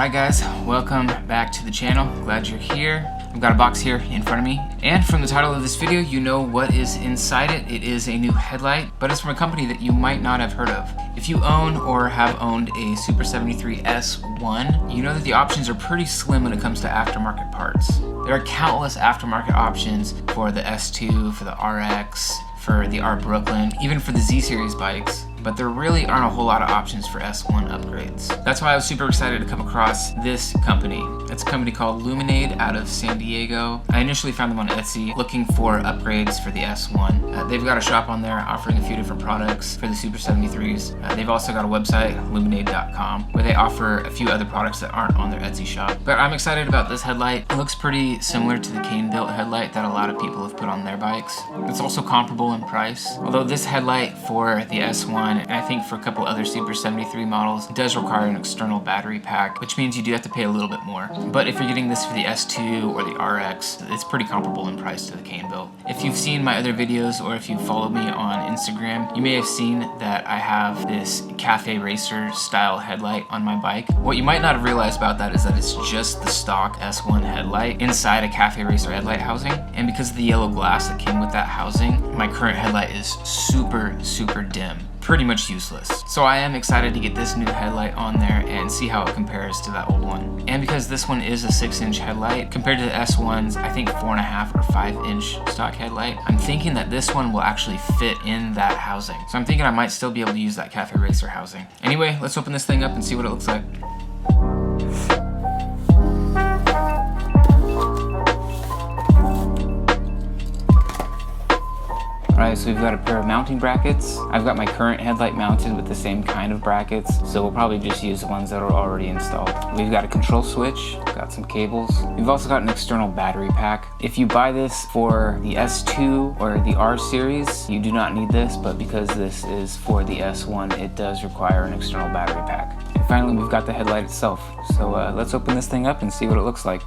Alright guys, welcome back to the channel. Glad you're here. I've got a box here in front of me, and from the title of this video, you know what is inside it. It is a new headlight, but it's from a company that you might not have heard of. If you own or have owned a Super73 S1, you know that the options are pretty slim when it comes to aftermarket parts. There are countless aftermarket options for the S2, for the RX, for the R Brooklyn, even for the Z Series bikes, but there really aren't a whole lot of options for S1 upgrades. That's why I was super excited to come across this company. It's a company called Loomenade out of San Diego. I initially found them on Etsy looking for upgrades for the S1. They've got a shop on there offering a few different products for the Super 73s. They've also got a website, Loomenade.com, where they offer a few other products that aren't on their Etsy shop. But I'm excited about this headlight. It looks pretty similar to the cane-built headlight that a lot of people have put on their bikes. It's also comparable in price, although this headlight for the S1, and I think for a couple other Super 73 models, does require an external battery pack, which means you do have to pay a little bit more. But if you're getting this for the S2 or the RX, it's pretty comparable in price to the cane built. If you've seen my other videos or if you follow me on Instagram, you may have seen that I have this cafe racer style headlight on my bike. What you might not have realized about that is that it's just the stock S1 headlight inside a cafe racer headlight housing. And because of the yellow glass that came with that housing, my current headlight is super dim. Pretty much useless. So I am excited to get this new headlight on there and see how it compares to that old one. And because this one is a 6-inch headlight, compared to the S1's, I think 4.5 or 5-inch stock headlight, I'm thinking that this one will actually fit in that housing. So I'm thinking I might still be able to use that cafe racer housing. Anyway, let's open this thing up and see what it looks like. Alright, so we've got a pair of mounting brackets. I've got my current headlight mounted with the same kind of brackets, so we'll probably just use the ones that are already installed. We've got a control switch, got some cables. We've also got an external battery pack. If you buy this for the S2 or the R series, you do not need this, but because this is for the S1, it does require an external battery pack. And finally, we've got the headlight itself. So let's open this thing up and see what it looks like.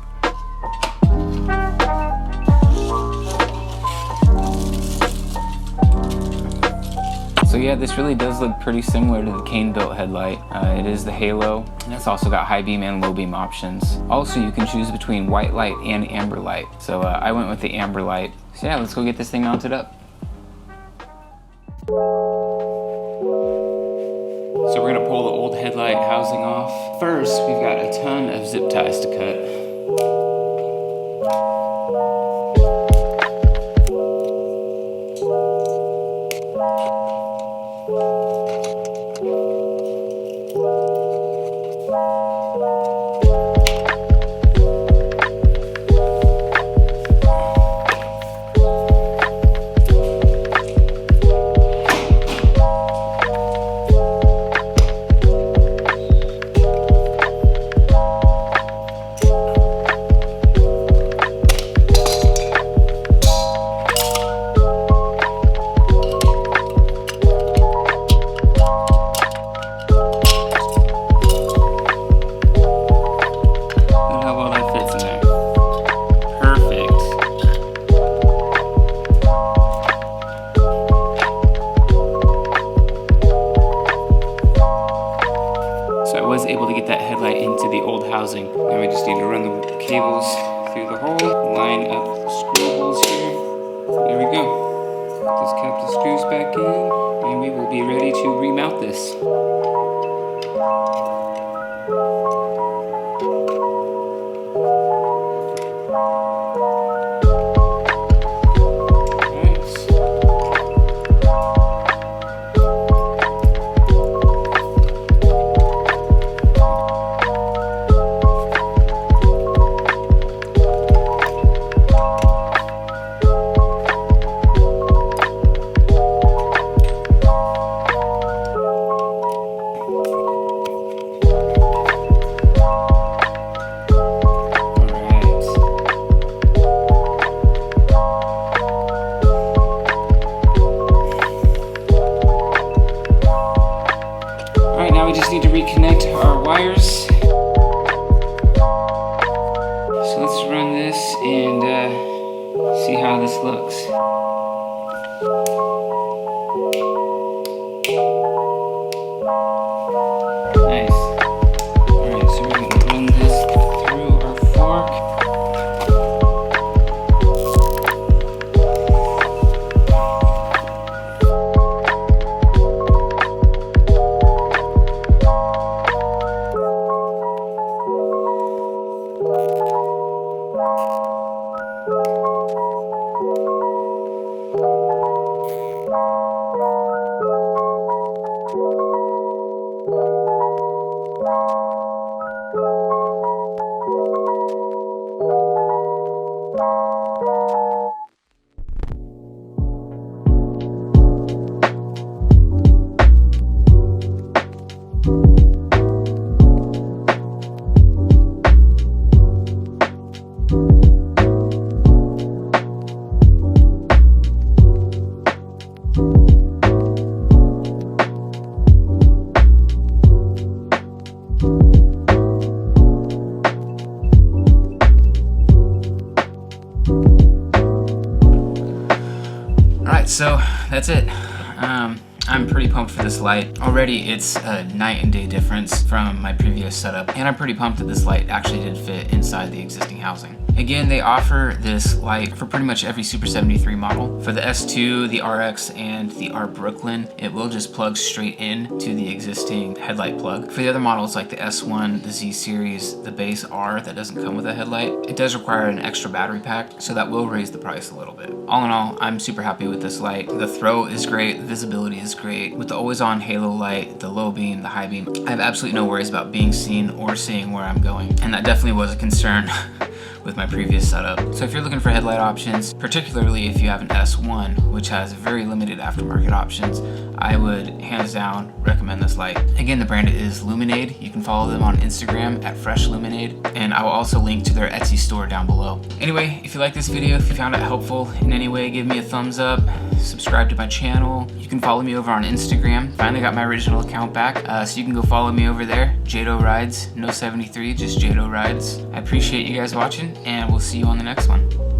So yeah, this really does look pretty similar to the cane-built headlight. It is the halo, and it's also got high beam and low beam options. Also, you can choose between white light and amber light. So I went with the amber light. So yeah, let's go get this thing mounted up. So we're gonna pull the old headlight housing off. First, we've got a ton of zip ties to cut. Able to get that headlight into the old housing. Now we just need to run the cables through the hole, line up the screw holes here. There we go. Just cap the screws back in, and we will be ready to remount this. Now we just need to reconnect our wires. So let's run this and see how this looks. Nice. Alright, so we're going to run Alright, so that's it. I'm pretty pumped for this light. Already it's a night and day difference from my previous setup, and I'm pretty pumped that this light actually did fit inside the existing housing. Again, they offer this light for pretty much every Super73 model. For the S2, the RX, and the R Brooklyn, it will just plug straight in to the existing headlight plug. For the other models like the S1, the Z series, the base R that doesn't come with a headlight, it does require an extra battery pack, so that will raise the price a little bit. All in all, I'm super happy with this light. The throw is great, the visibility is great. With the always on halo light, the low beam, the high beam, I have absolutely no worries about being seen or seeing where I'm going. And that definitely was a concern with my previous setup. So if you're looking for headlight options, particularly if you have an S1, which has very limited aftermarket options, I would hands down recommend this light. Again, the brand is Loomenade. You can follow them on Instagram at Fresh Loomenade, and I will also link to their Etsy store down below. Anyway, if you like this video, if you found it helpful in any way, give me a thumbs up, subscribe to my channel. You can follow me over on Instagram. Finally got my original account back, so you can go follow me over there. Jadorides, no 73, just Jadorides. I appreciate you guys watching, and we'll see you on the next one.